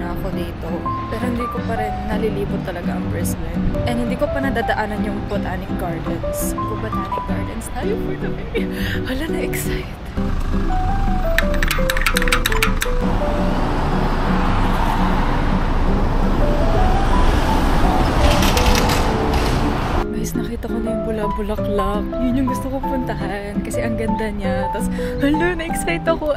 na ako dito. Pero hindi ko pa rin nalilibot talaga ang Brisbane. And hindi ko pa nadadaanan yung Botanic Gardens. Kung Botanic Gardens tayo for the baby. Hala, na-excite. Guys, nakita ko na yung Bulaklak. Yun yung gusto ko puntahan. Kasi ang ganda niya. Tapos, hala, na-excite ako.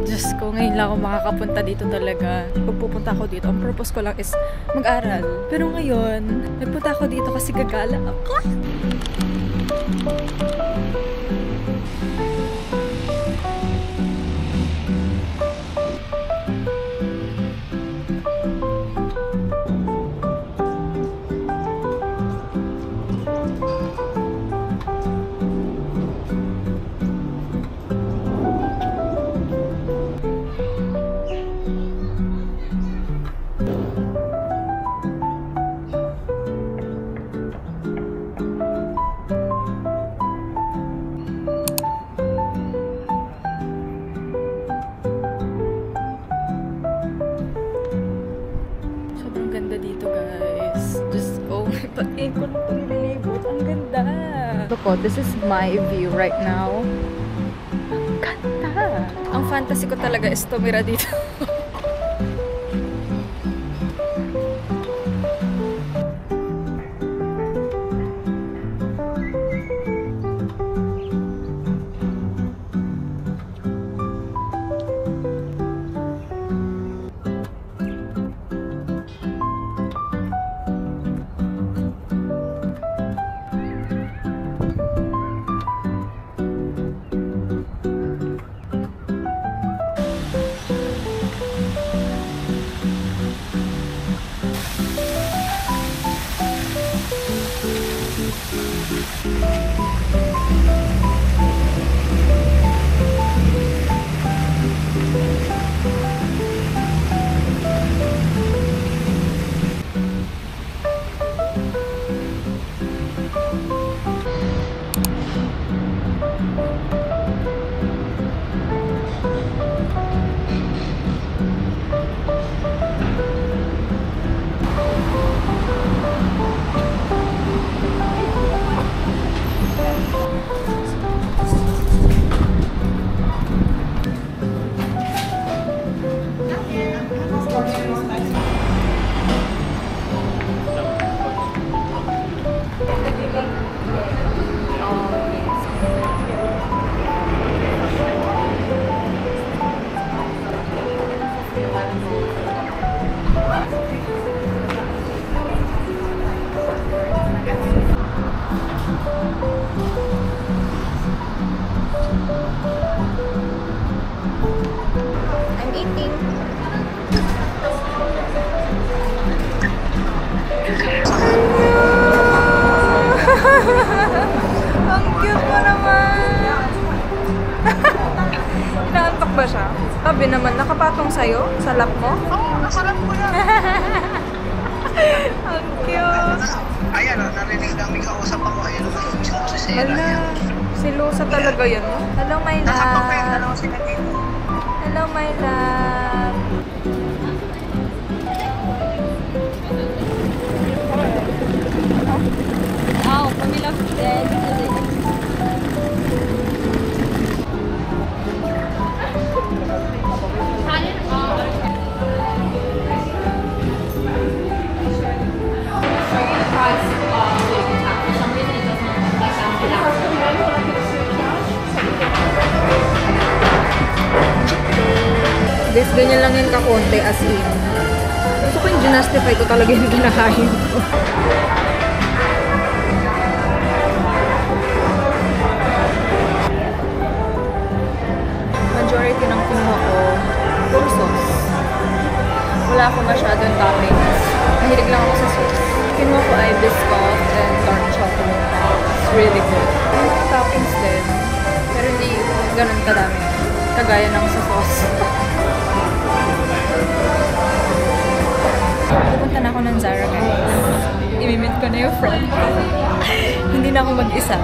Diyos ko, ngayon lang ako makakapunta dito talaga. Pag pupunta ako dito, ang purpose ko lang is mag-aral. Pero ngayon, nagpunta ako dito kasi gagala ako. Pag-ikot ko nililibot. Ang ganda. Look, this is my view right now. Ang ganda. Ang fantasy ko talaga is tumira dito. Ang cute mo naman. Inaantok ba siya? Sabi naman, nakapatong sa'yo? Sa lap mo? Oo, nasa lap ko na. Ang cute. Ayan, narinig namin kausap ako. Ayan, si Sela. Si Lusa talaga yun. Hello, my love. Nakapapayag na lang sila dito. Hello, my love. Wow, kami lang din. Guys, ganyan lang yan kakonti as in. Gusto ko yung ginastify ko talaga yung kinakain ko. Majority ng kinuha ko, puro sauce. Wala ako masyadong toppings. Mahilig lang ako sa sauce. Kinuha ko ay biscoff and dark chocolate. It's really good. May mga toppings din, pero hindi ganun kadami. Kagaya ng sa sauce. Pupunta na ako ng Zara, guys. I-meet ko na yung friend ko. Hindi na ako mag-isa.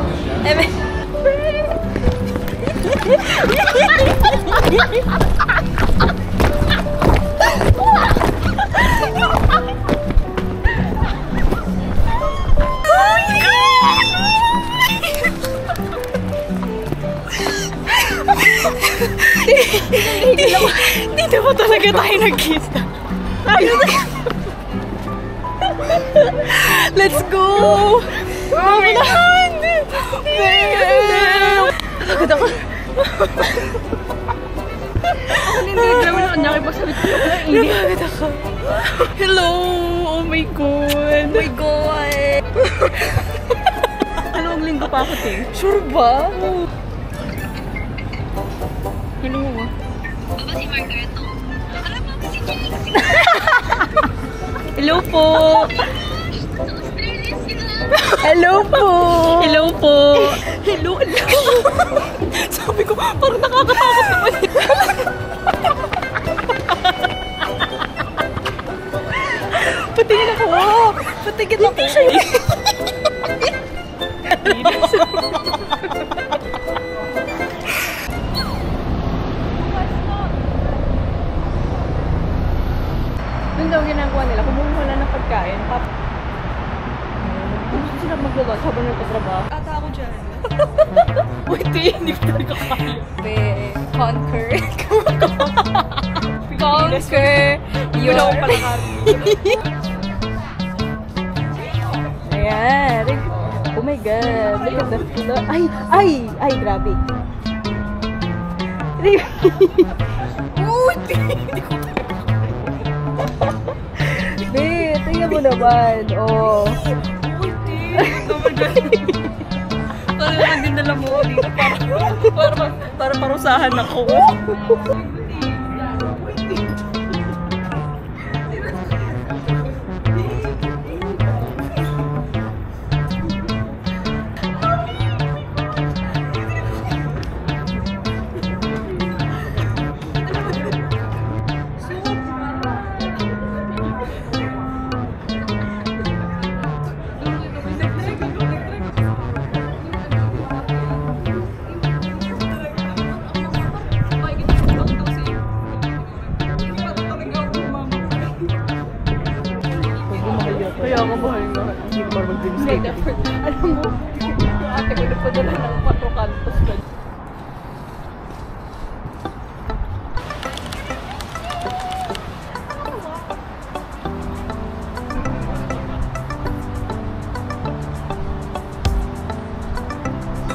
Let's go! Oh my God! Takot ako. Hindi naman ako nakipagsabi ko. Takot ako. Hello! Oh my God! Oh my God! Dalawang linggo pa ako, te. Sure ba? Hello. Hello po! Hello po! Hello po! Hello, hello! Sabi ko, parang nakakatakot naman yun. Patingin ako! Patingin ako! Doon daw ginagawa nila, kumuha lang ng pagkain. Gusto sila mag-lunch habang nagtatrabaho. Ata ako dyan. Wait, hindi ko talaga kaya. Conquer. Conquer your... Wala ko pala kami. Ayan. Oh my God. Look at the floor. Ay, grabe. Hindi ko Be, tingnan mo naman. Oh. Parang ang dinala mo dito para parusahan ako. Kaya ako mahal nga. Hindi ko para mag-binisay. Alam mo, yung ate ko nagpadala ng 4 kantos ka.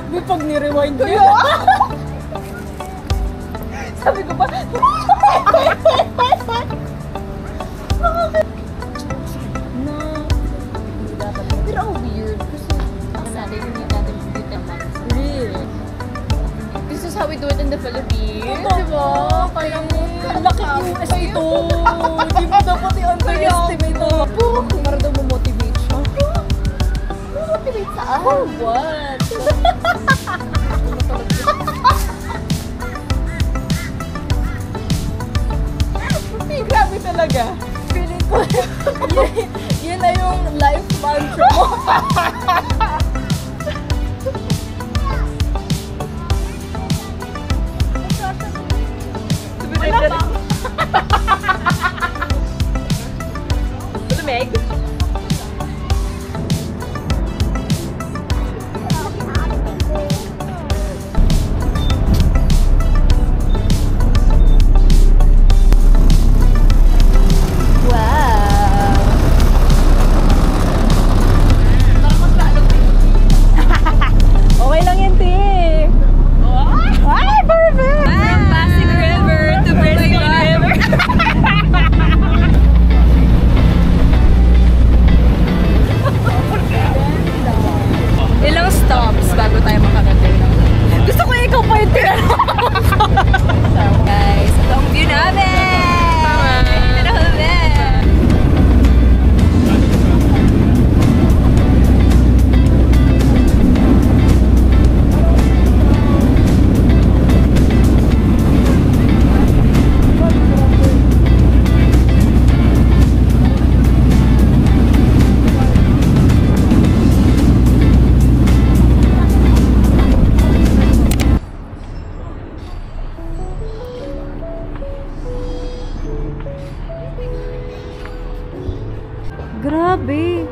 May pag ni-rewind niya. Sabi ko pa, Pero ang weird. Kasi natin, hindi natin computer max. Really? This is how we do it in the Philippines. Diba? Kaya mo, ang laki US ito. Hindi mo dapat i-underestimate ito. Kung maradaw mo motivate siya. motivate saan? For what? Grabe talaga. Feeling ko, yun na yung life mantra mo. Wala pa. Lumeg? Okay lang yan, te. Ay, perfect! From Pasig River to Brisbane River. Ilang stops bago tayo makarating. Gusto ko ikaw pa yung tinanong. Guys, ito ang view namin! Ito na kami! Grabe.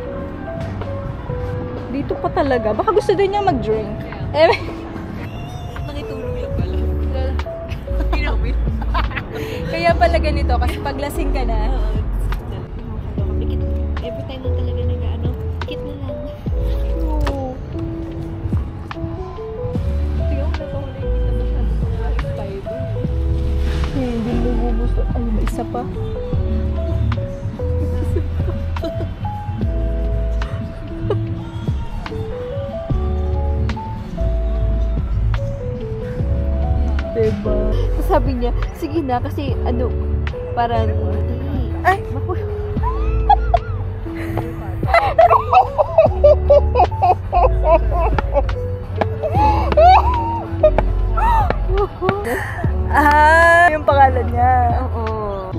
Dito pa talaga. Baka gusto din niya mag-drink. Eh, Nakitulog lang pala. kaya pala ganito. Kasi pag lasing ka na, gusto. Ay, may isa pa. Diba? Sabi niya, sige na, kasi ano, parang, Ay! naku. Yung pangalan niya. Oo.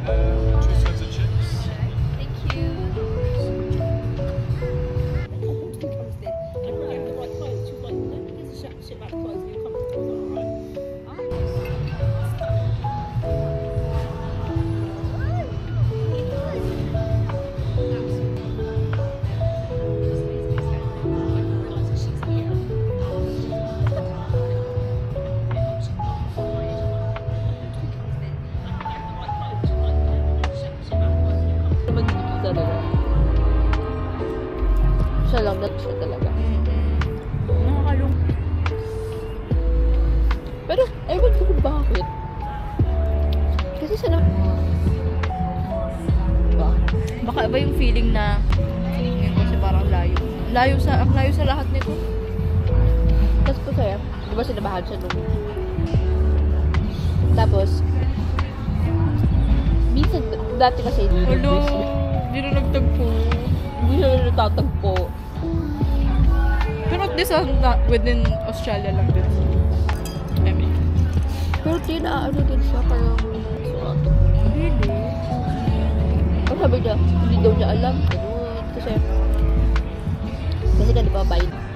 Two sets of chips. Talaga. Siya lang, not siya talaga. Nakakalung. Pero, ewan ko kung bakit. Kasi siya na... Diba? Baka iba yung feeling na ngayon kasi parang layo. Ang layo sa lahat nito. Tapos po kaya, di ba sinabahan siya nung... Tapos, minsan, dati kasi, Hello, hindi na nagtagpo. hindi siya natatagpo. Pero at least within Australia lang din. I mean, Pero di na, ano din siya, parang... suot. really? Ang sabi niya, hindi daw niya alam. Ganun. Kasi nga, di ba, bayad